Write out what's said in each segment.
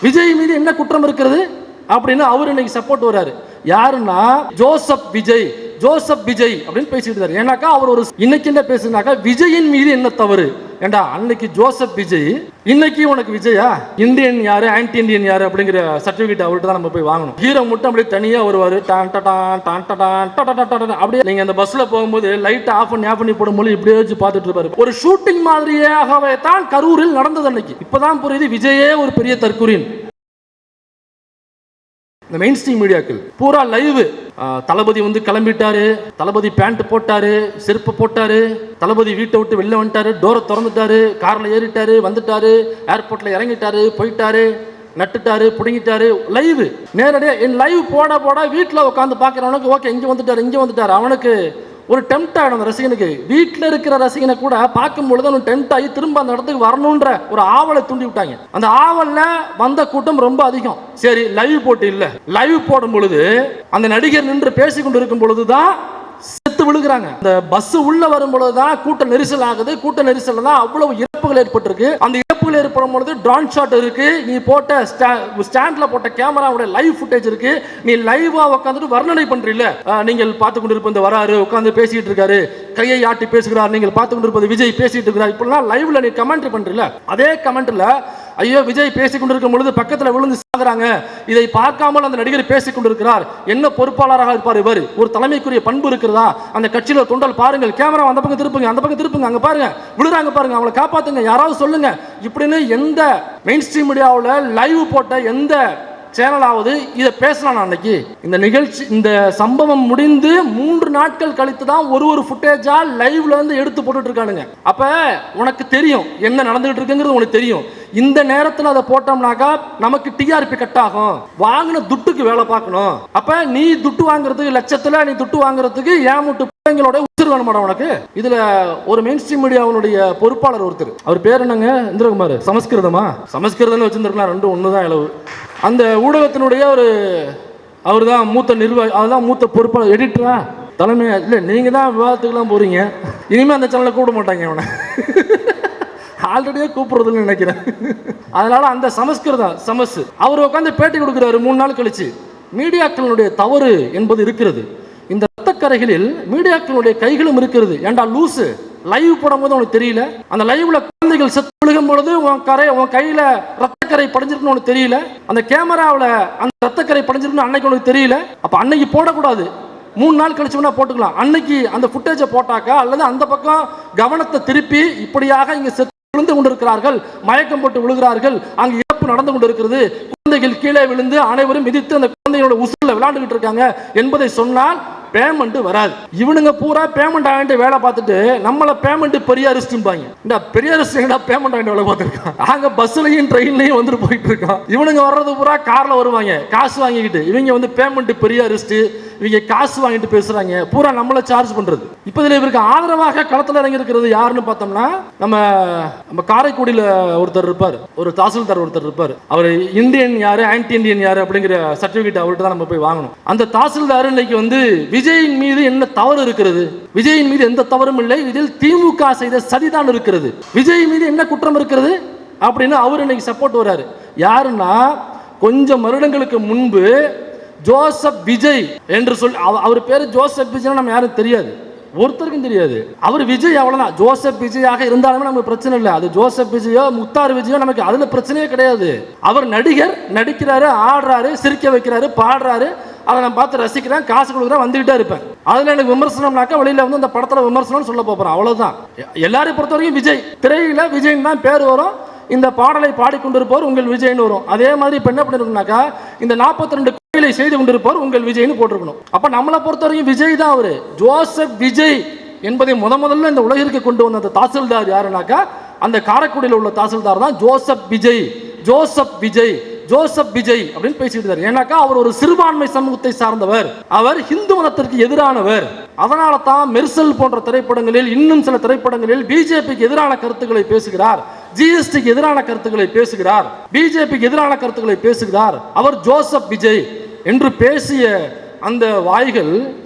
விஜய் மீது என்ன குற்றம் இருக்கிறது அப்படின்னு அவர் இன்னைக்கு சப்போர்ட் வர்றாரு. யாருன்னா ஜோசப் விஜய், ஜோசப் விஜய் அப்படின்னு பேசிட்டு இருக்காரு. ஏன்னாக்கா அவர் ஒரு இன்னைக்கு என்ன பேசுனாக்கா விஜயின் மீது என்ன தவறு ஏண்டா, அன்னைக்கு ஜோசப் விஜய், இன்னைக்கு உனக்கு விஜயா? இந்தியன் யாரு ஆன்டி இந்தியன் யாரு அப்படிங்கிற சர்டிபிகேட் அவர்கிட்ட தான் நம்ம போய் வாங்கணும். ஹீரோ மட்டும் அப்படியே தனியா வருவாரு, அப்படியே நீங்க அந்த பஸ்ல போகும்போது லைட் ஆஃப் பண்ணி போடும்போது இப்படியே வச்சு பார்த்துட்டு இருப்பாரு. ஒரு ஷூட்டிங் மாதிரியாகவே தான் கரூரில் நடந்தது அன்னைக்கு. இப்பதான் புரியுது விஜயே ஒரு பெரிய தற்குறின். இந்த மெயின் ஸ்ட்ரீம் மீடியாக்கள் பூரா லைவ். தளபதி வந்து கிளம்பிட்டாரு, தளபதி பேண்ட் போட்டாரு, செருப்பு போட்டாரு, தளபதி வீட்டை விட்டு வெளில வந்துட்டாரு, டோரை திறந்துட்டாரு, கார்ல ஏறிட்டாரு, வந்துட்டாரு, ஏர்போர்ட்ல இறங்கிட்டாரு, போயிட்டாரு, நட்டுட்டாரு, புடுங்கிட்டாரு. லைவ் நேரடியா என் லைவ் போட வீட்டில் உட்காந்து பார்க்குறவனுக்கு ஓகே இங்கே வந்துட்டாரு அவனுக்கு ஒரு டெம்ட் ஆகிடும். அந்த ரசிகனுக்கு வீட்டில் இருக்கிற ரசிகனை கூட பார்க்கும் பொழுது அவனுக்கு டெம்ட் ஆகி திரும்ப அந்த இடத்துக்கு வரணுன்ற ஒரு ஆவலை தூண்டி விட்டாங்க. அந்த ஆவல்ல வந்த கூட்டம் ரொம்ப அதிகம். சரி லைவ் போட்டு இல்ல, லைவ் போடும் பொழுது அந்த நடிகர் நின்று பேசி கொண்டு இருக்கும் பொழுதுதான் செத்து விழுகிறாங்க. அந்த பஸ் உள்ள வரும் பொழுதுதான் கூட்ட நெரிசல் ஆகுது. கூட்ட நெரிசல் தான் அவ்வளவு இறப்புகள் ஏற்பட்டிருக்கு. அந்த இறப்புகள் ஏற்படும் பொழுது ட்ரோன் ஷாட் இருக்கு, நீ போட்ட ஸ்டாண்ட்ல போட்ட கேமராவோட லைவ் ஃபுட்டேஜ் இருக்கு, நீ லைவா உட்காந்துட்டு வர்ணனை பண்றீல்ல. நீங்கள் பார்த்து கொண்டிருப்ப இந்த வராரு உட்காந்து பேசிட்டு இருக்காரு, கையை ஆட்டி பேசுகிறார், நீங்கள் பார்த்து கொண்டிருப்பது விஜய் பேசிட்டு இருக்கிறார், இப்படிலாம் லைவ்ல நீ கமெண்ட்ரி பண்றீல்ல. அதே கமெண்ட்ல ஐயோ விஜய் பேசிக் கொண்டிருக்கும் பொழுது பக்கத்தில் விழுந்து சாகுறாங்க, இதை பார்க்காமல் அந்த நடிகர் பேசிக் கொண்டிருக்கிறார், என்ன பொறுப்பாளராக இருப்பார் இவர், ஒரு தலைமைக்குரிய பண்பு இருக்கிறதா, அந்த கட்சியில தொண்டல் பாருங்கள், கேமரா அந்த பக்கம் திருப்புங்க, அங்க பாருங்க விழுறாங்க பாருங்க, அவங்களை காப்பாத்துங்க, யாராவது சொல்லுங்க இப்படின்னு எந்த மெயின் ஸ்ட்ரீம் மீடியாவில் லைவ் போட்ட எந்த சேனலாவது இதை பேசலாம். அன்னைக்கு இந்த நிகழ்ச்சி, இந்த சம்பவம் முடிந்து 3 நாட்கள் கழித்து தான் ஒரு ஃபுட்டேஜா லைவ்ல இருந்து எடுத்து போட்டுட்டு இருக்கானுங்க. அப்ப உனக்கு தெரியும் என்ன நடந்துகிட்டு இருக்குங்கிறது உனக்கு தெரியும். இந்த நேரத்தில் அதை போட்டோம்னாக்கா நமக்கு டிஆர்பி கட் ஆகும், வாங்கின துட்டுக்கு வேலை பார்க்கணும். அப்ப நீ துட்டு வாங்குறதுக்கு லட்சத்துல நீ துட்டு வாங்குறதுக்கு ஏன் முட்டு பிள்ளைங்களோட உச்சிர் வேணும் மேடம் உனக்கு. இதுல ஒரு மெயின் ஸ்ட்ரீம் மீடியாவுடைய பொறுப்பாளர் ஒருத்தர், அவர் பேர் என்னங்க, இந்திரகுமார், சமஸ்கிருதம்னு வச்சிருந்திருக்கலாம், ரெண்டும் ஒண்ணுதான் அளவு. அந்த ஊடகத்தினுடைய ஒரு அவர் தான் மூத்த நிர்வாகி, அதுதான் மூத்த பொறுப்பாளர், எடிட்டரா தலைமையா இல்லை, நீங்க தான் விவாதத்துக்குலாம் போறீங்க, இனிமே அந்த சேனலை கூப்பிட மாட்டாங்க அவனை, ஆல்ரெடியே கூப்பிடுறதுன்னு நினைக்கிறேன். அதனால அந்த சமஸ் அவர் உட்காந்து பேட்டி கொடுக்குறாரு 3 நாள் கழிச்சு. மீடியாக்களுடைய தவறு என்பது இருக்கிறது, இந்த ரத்தக்கரைகளில் மீடியாக்களுடைய கைகளும் இருக்கிறது. ஏண்டா லூசு, லைவ் போடும் போது உனக்கு தெரியல, அந்த லைவ்ல குழந்தைகள் செத்து விழுகும் பொழுது உன் கையில ரத்தக்கரை படிஞ்சிருக்குன்னு உனக்கு தெரியல, அந்த கேமராவில் அந்த ரத்தக்கரை படிஞ்சிருக்குன்னு அன்னைக்கு உனக்கு தெரியல. அப்ப அன்னைக்கு போடக்கூடாது, 3 நாள் கழிச்சு வேணா போட்டுக்கலாம். அன்னைக்கு அந்த ஃபுட்டேஜை போட்டாக்கா, அல்லது அந்த பக்கம் கவனத்தை திருப்பி இப்படியாக இங்க செத்து விழுந்து கொண்டிருக்கிறார்கள், மயக்கம் போட்டு விழுகிறார்கள், அங்கு இறப்பு நடந்து கொண்டிருக்கிறது, குழந்தைகள் கீழே விழுந்து அனைவரும் மிதித்து அந்த குழந்தையோட உசுல விளையாண்டுகிட்டு இருக்காங்க என்பதை சொன்னால் பேமெண்ட் வராது. இவனுங்க பூரா பேமெண்ட் ஆகிட்டு வேலை பார்த்துட்டு நம்மள பேமெண்ட் பெரியாரிஸ்ட்பாங்க. இந்த பெரியாரிஸ்ட் பேமெண்ட் ஆகிட்டு வேலை பார்த்துருக்கான், நாங்க பஸ்லையும் ட்ரெயின்லையும் வந்துட்டு போயிட்டு இருக்கோம். இவனுங்க வர்றது பூரா கார்ல வருவாங்க காசு வாங்கிக்கிட்டு, இவங்க வந்து பேமெண்ட் பெரியாரிஸ்ட், இவங்க காசு வாங்கிட்டு பேசுறாங்க, பூரா நம்மள சார்ஜ் பண்றது. இப்ப இதுல இவருக்கு ஆதரவாக களத்தில் இறங்கி இருக்கிறது யாருன்னு பார்த்தோம்னா, நம்ம காரைக்குடியில ஒருத்தர் இருப்பார், ஒரு தாசில்தார் ஒருத்தர் இருப்பார், அவர் இந்தியன் யாரு ஆன்டி இந்தியன் யாரு அப்படிங்கிற சர்டிபிகேட் அவர்கிட்ட தான் நம்ம போய் வாங்கணும். அந்த தாசில்தார் இன்னைக்கு வந்து விஜயின் மீது என்ன தவறு இருக்கிறது, விஜயின் மீது எந்த தவறும் இல்லை, இதில் திமுக செய்த சதிதான் இருக்கிறது, விஜய் மீது என்ன குற்றம் இருக்கிறது அப்படின்னு அவர் இன்னைக்கு சப்போர்ட் வர்றாரு. யாருன்னா கொஞ்சம் வருடங்களுக்கு முன்பு ஜோசப் விஜய் என்று சொல்லி, அவர் பேரு ஜோசப் விஜய் நம்ம யாரும் தெரியாது, ஒருத்தருக்கும் தெரியாது, அவர் விஜய் அவ்வளவுதான். ஜோசப் விஜயாக இருந்தாலுமே நமக்கு பிரச்சனை இல்லை, அது ஜோசப் விஜயோ முத்தார் விஜயோ நமக்கு அதுல பிரச்சனையே கிடையாது. அவர் நடிகர், நடிக்கிறாரு, ஆடுறாரு, சிரிக்க வைக்கிறாரு, பாடுறாரு, அதை நான் பார்த்து ரசிக்கிறேன், காசு கொடுக்குறேன், வந்துகிட்டே இருப்பேன். அதுல எனக்கு விமர்சனம்னாக்கா வெளியில வந்து அந்த படத்துல விமர்சனம் சொல்ல போறேன், அவ்வளவுதான். எல்லாரையும் பொறுத்த வரைக்கும் விஜய், திரையில விஜய் தான் பேர் வரும், இந்த பாடலை பாடிக்கொண்டிருப்பவர் உங்கள் விஜய்னு வரும். அதே மாதிரி இப்ப என்ன பண்ணிருக்கோம்னாக்கா, இந்த 42 கோயிலை செய்து கொண்டிருப்பவர் உங்கள் விஜய்னு போட்டிருக்கணும். அப்ப நம்மளை பொறுத்த வரைக்கும் விஜய் தான் அவரு. ஜோசப் விஜய் என்பதை முதல்ல இந்த உலகிற்கு கொண்டு வந்த அந்த தாசில்தார் யாருனாக்கா, அந்த காரைக்குடியில் உள்ள தாசில்தார் தான் Joseph Vijay. Joseph Vijay Joseph Vijay அப்படின்னு பேசிட்டு இருக்காரு. ஏன்னாக்கா அவர் ஒரு சிறுபான்மை சமூகத்தை சார்ந்தவர், அவர் இந்து மதத்திற்கு எதிரானவர். அதனால தான் மெர்சல் போன்ற திரைப்படங்களில், இன்னும் சில திரைப்படங்களில் பிஜேபிக்கு எதிரான கருத்துக்களை பேசுகிறார், ஜிஎஸ்டிக்கு எதிரான கருத்துக்களை பேசுகிறார், பிஜேபிக்கு எதிரான கருத்துக்களை பேசுகிறார். அவர் ஜோசப் விஜய் என்று பேசிய அந்த வாய்கள்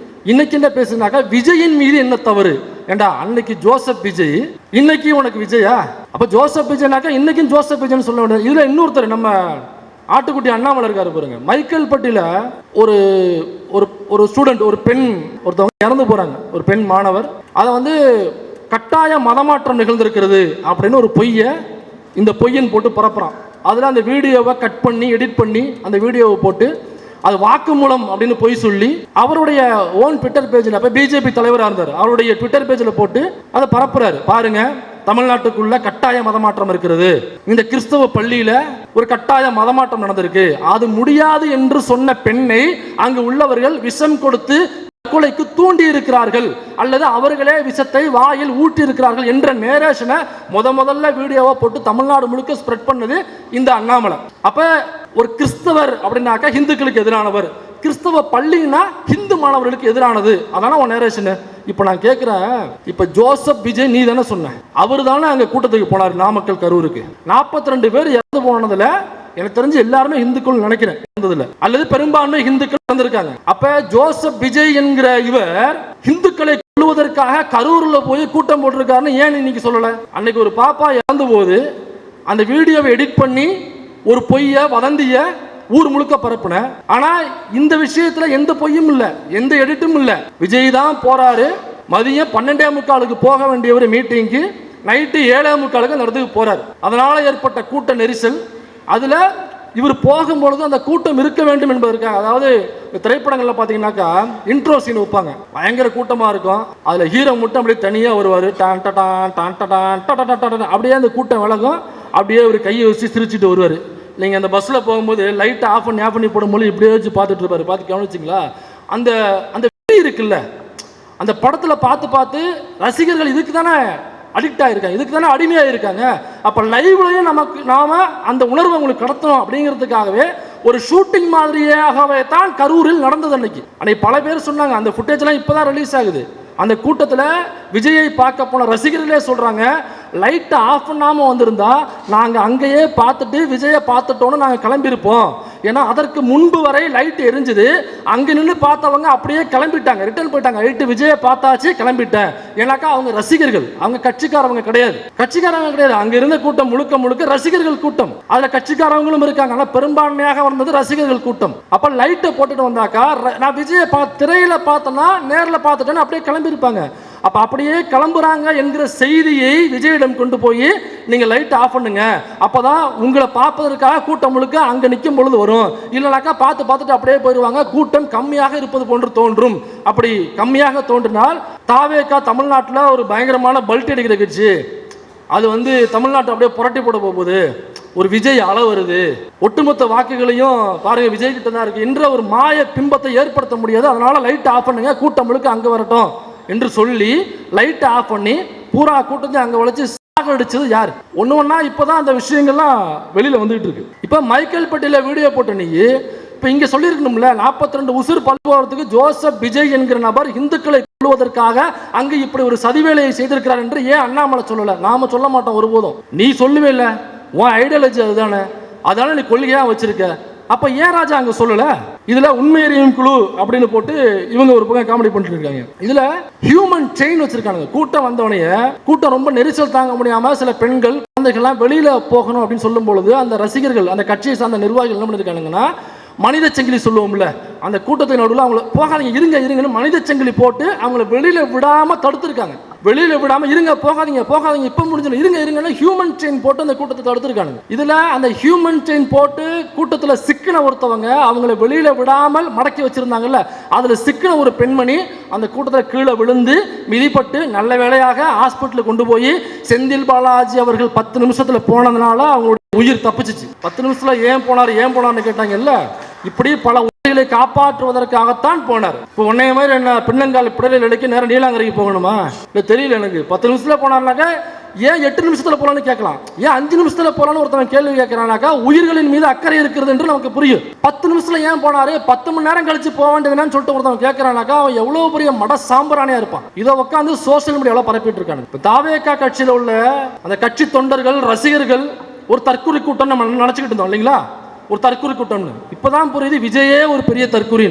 இன்னைக்கு என்ன பேசுனாக்கா, விஜயின் மீது என்ன தவறு ஏண்டா, அன்னைக்கு ஜோசப் விஜய், இன்னைக்கு உனக்கு விஜயா? அப்ப ஜோசப் விஜய்னாக்கா இன்னைக்கும் ஜோசப் விஜய்னு சொல்ல வேண்டியது. இதுல இன்னொருத்தர் நம்ம ஆட்டுக்குட்டி அண்ணாமலை இருக்காரு பாருங்க. மைக்கேல் பட்டியில ஒரு ஒரு ஸ்டூடெண்ட், ஒரு பெண் ஒருத்தவங்க இறந்து போறாங்க, ஒரு பெண் மாணவர். அதை வந்து கட்டாய மதமாற்றம் நிகழ்ந்திருக்கிறது அப்படின்னு ஒரு பொய்யை இந்த பொய்யன் போட்டு பரப்புறான். அதில் அந்த வீடியோவை கட் பண்ணி எடிட் பண்ணி அந்த வீடியோவை போட்டு அது வாக்குமூலம் அப்படின்னு பொய் சொல்லி அவருடைய ஓன் ட்விட்டர் பேஜில், அப்போ பிஜேபி தலைவராக இருந்தார், அவருடைய ட்விட்டர் பேஜில் போட்டு அதை பரப்புறாரு. பாருங்க, தமிழ்நாட்டுக்குள்ள கட்டாய மதமாற்றம் இருக்கிறது, இந்த கிறிஸ்தவ பள்ளியில ஒரு கட்டாய மதமாற்றம் நடந்திருக்கு, அது முடியாது என்று சொன்ன பெண்ணை அங்கு உள்ளவர்கள் விஷம் கொடுத்து கொலைக்கு தூண்டி இருக்கிறார்கள் அல்லது அவர்களே விஷத்தை வாயில் ஊட்டி இருக்கிறார்கள் என்ற நேரேஷனை முதல்ல வீடியோவா போட்டு தமிழ்நாடு முழுக்க ஸ்ப்ரெட் பண்ணது இந்த அண்ணாமலை. அப்ப ஒரு கிறிஸ்தவர் அப்படின்னாக்கா ஹிந்துக்களுக்கு எதிரானவர், கிறிஸ்தவ பள்ளின்னா ஹிந்து மாணவர்களுக்கு எதிரானது, அதான உன் நேரேஷன். இப்ப நான் கேட்கிறேன், இப்ப ஜோசப் விஜய் நீ தானே சொன்ன, அவரு தானே அங்க கூட்டத்துக்கு போனார் நாமக்கல் கரூருக்கு. 42 பேர் இறந்து போனதுல எனக்கு தெரிஞ்சு எல்லாருமே இந்துக்கள் நினைக்கிறேன், அல்லது பெரும்பான்மை இந்துக்கள் இறந்திருக்காங்க. அப்ப ஜோசப் விஜய் என்கிற இவர் இந்துக்களை கொல்வதற்காக கரூர்ல போய் கூட்டம் போட்டிருக்காருன்னு ஏன் இன்னைக்கு சொல்லல? அன்னைக்கு ஒரு பாப்பா இறந்து போது அந்த வீடியோவை எடிட் பண்ணி ஒரு பொய்ய வதந்திய ஊர் முழுக்க பரப்புன. ஆனா இந்த விஷயத்துல எந்த பொய்யும் இல்ல, எந்த எடிட்டும் இல்ல. விஜய் தான் போறாரு, மதியம் 12:45 போக வேண்டிய ஒரு மீட்டிங்கு நைட்டு 7:45 அந்த இடத்துக்கு போறாரு. அதனால ஏற்பட்ட கூட்ட நெரிசல். அதுல இவர் போகும்பொழுது அந்த கூட்டம் இருக்க வேண்டும் என்பதற்காக, அதாவது திரைப்படங்கள்ல பாத்தீங்கன்னாக்கா இன்ட்ரோ சீன் வைப்பாங்க, பயங்கர கூட்டமா இருக்கும், அதுல ஹீரோ மட்டும் அப்படியே தனியா வருவாரு, அப்படியே அந்த கூட்டம் விலகும், அப்படியே ஒரு கையை வச்சு சிரிச்சுட்டு வருவாரு. நீங்க அந்த பஸ்ல போகும்போது லைட் ஆஃப் பண்ணி போடும்போது இப்படியே வச்சு பார்த்துட்டு இருப்பாரு, பார்த்து கவனிச்சிங்களா? அந்த அந்த இருக்குல்ல, அந்த படத்துல பார்த்து ரசிகர்கள் இதுக்கு தானே அடிக்ட் ஆயிருக்காங்க, இதுக்கு தானே அடிமையாக இருக்காங்க. அப்போ லைவ்லையும் நாம அந்த உணர்வை உங்களுக்கு கடத்தணும் அப்படிங்கிறதுக்காகவே ஒரு ஷூட்டிங் மாதிரியாகவே தான் கரூரில் நடந்தது. அன்னைக்கு பல பேர் சொன்னாங்க, அந்த ஃபுட்டேஜ்லாம் இப்போதான் ரிலீஸ் ஆகுது. அந்த கூட்டத்தில் விஜயை பார்க்க போன ரசிகர்களே சொல்றாங்க, லைட்டை ஆஃப் பண்ணாமல் வந்திருந்தா நாங்கள் அங்கேயே பார்த்துட்டு விஜயை பார்த்துட்டோன்னு நாங்கள் கிளம்பியிருப்போம். ஏன்னா அதற்கு முன்பு வரை லைட் எரிஞ்சுது, அங்கே நின்று பார்த்தவங்க அப்படியே கிளம்பிட்டாங்க, ரிட்டர்ன் போயிட்டாங்க. லைட்டு விஜயை பார்த்தாச்சு கிளம்பிட்டேன். ஏன்னாக்கா அவங்க ரசிகர்கள், அவங்க கட்சிக்காரவங்க கிடையாது, அங்கே இருந்த கூட்டம் முழுக்க ரசிகர்கள் கூட்டம். அதில் கட்சிக்காரவங்களும் இருக்காங்க, ஆனால் பெரும்பான்மையாக வந்தது ரசிகர்கள் கூட்டம். அப்போ லைட்டை போட்டுட்டு வந்தாக்கா நான் விஜயை திரையில பார்த்தேன்னா நேரில் பார்த்துட்டேன்னு அப்படியே கிளம்பியிருப்பாங்க. அப்ப அப்படியே கிளம்புறாங்க என்கிற செய்தியை விஜயிடம் கொண்டு போய் நீங்க லைட் ஆஃப் பண்ணுங்க, அப்பதான் உங்களை பார்ப்பதற்காக கூட்டம் முழுக்க அங்க நிற்கும் பொழுது வரும், இல்லைனாக்கா பார்த்துட்டு அப்படியே போயிடுவாங்க, கூட்டம் கம்மியாக இருப்பது போன்று தோன்றும். அப்படி கம்மியாக தோன்றினால் தாவேகா தமிழ்நாட்டில் ஒரு பயங்கரமான பல்ட் அடிக்கிற கட்சி, அது தமிழ்நாட்டை அப்படியே புரட்டி போட போகுது, ஒரு விஜய் அள வருது, ஒட்டுமொத்த வாக்குகளையும் பாருங்க விஜய் கிட்ட தான் இருக்கு என்ற ஒரு மாய பிம்பத்தை ஏற்படுத்த முடியாது. அதனால லைட் ஆஃப் பண்ணுங்க, கூட்டம் முழுக்க அங்க வரட்டும் என்று சொல்லி லைட் ஆஃப் பண்ணி பூரா கூட்டத்தை அங்க வளைச்சு சாகடிச்சது யார்? ஒண்ணா இப்பதான் அந்த விஷயங்கள்லாம் வெளியில வந்துட்டு இருக்கு. இப்ப மைக்கேல் பட்டியல வீடியோ போட்ட நீ இப்ப இங்க சொல்லியிருக்கணும்ல, 42 உசுர் பல்போறதுக்கு ஜோசப் விஜய் என்கிற நபர் இந்துக்களை கொல்வதற்காக அங்கு இப்படி ஒரு சதிவேலையை செய்திருக்கிறார் என்று ஏன் அண்ணாமலை சொல்லல? நாம சொல்ல மாட்டோம் ஒருபோதும். நீ சொல்லுவே இல்லை, உன் ஐடியாலஜி அதுதானே, அதான நீ கொள்கையா வச்சிருக்க. அப்ப ஏன் ராஜா அங்க சொல்லல? இதுல உண்மையறியும் குழு அப்படின்னு போட்டு இவங்க ஒரு பக்கம் காமெடி பண்ணிட்டு இருக்காங்க. இதுல ஹியூமன் செயின் வச்சிருக்காங்க. கூட்டம் வந்தவனைய, கூட்டம் ரொம்ப நெரிசல் தாங்க முடியாம சில பெண்கள் குழந்தைகள்லாம் வெளியில போகணும் அப்படின்னு சொல்லும் பொழுது அந்த ரசிகர்கள், அந்த கட்சியை சார்ந்த நிர்வாகிகள் என்ன பண்ணிருக்காங்கன்னா, மனித சங்கிலி சொல்லுவோம்ல, அந்த கூட்டத்தின் நடுவில் அவங்கள போகாதீங்க இருங்கன்னு மனித சங்கிலி போட்டு அவங்கள வெளியில விடாம தடுத்திருக்காங்க. வெளியில விடாம இருங்க, போகாதீங்க இப்ப முடிஞ்சு இருங்க ஹியூமன் செயின் போட்டு அந்த கூட்டத்தை தடுத்திருக்காங்க. இதுல அந்த ஹியூமன் செயின் போட்டு கூட்டத்தில் சிக்கின ஒருத்தவங்க அவங்கள வெளியில விடாமல் மடக்கி வச்சிருந்தாங்கல்ல, அதுல சிக்கின ஒரு பெண்மணி அந்த கூட்டத்தில் கீழே விழுந்து மிதிப்பட்டு நல்ல வேளையாக ஹாஸ்பிட்டலுக்கு கொண்டு போய் செந்தில் பாலாஜி அவர்கள் 10 நிமிஷத்துல போனதுனால அவங்களுடைய உயிர் தப்பிச்சிச்சு. 10 நிமிஷத்துல ஏன் போனார்னு கேட்டாங்கல்ல. இப்படி பல உயிர்களை காப்பாற்றுவதற்காகத்தான் போனார். இப்போ உன்னைய மாதிரி என்ன பின்னங்கால் பிடலில் இடைக்க நேரம் நீலாங்கரைக்கு போகணுமா? இல்லை தெரியல எனக்கு. 10 நிமிஷத்துல போனார்னாக்கா ஏன் 8 நிமிஷத்துல போலான்னு கேட்கலாம், ஏன் 5 நிமிஷத்துல போலான்னு ஒருத்தவன் கேள்வி கேட்கிறானாக்கா உயிர்களின் மீது அக்கறை இருக்கிறது என்று நமக்கு புரியும். 10 நிமிஷத்துல ஏன் போனாரு, 10 மணி நேரம் கழிச்சு போக வேண்டியதுன்னு சொல்லிட்டு ஒருத்தவன் கேட்கிறானாக்கா அவன் எவ்வளவு பெரிய மட சாம்பிராணியா இருப்பான். இதை உட்காந்து சோசியல் மீடியாவில் பரப்பிட்டு இருக்காங்க. இப்போ தாவேகா கட்சியில் உள்ள அந்த கட்சி தொண்டர்கள் ரசிகர்கள் ஒரு தற்கொலை கூட்டம் நம்ம நினைச்சுக்கிட்டு இருந்தோம் இல்லைங்களா, ஒரு தற்கொலை கூட்டம்னு. இப்பதான் புரியுது விஜயே ஒரு பெரிய தற்கொலை.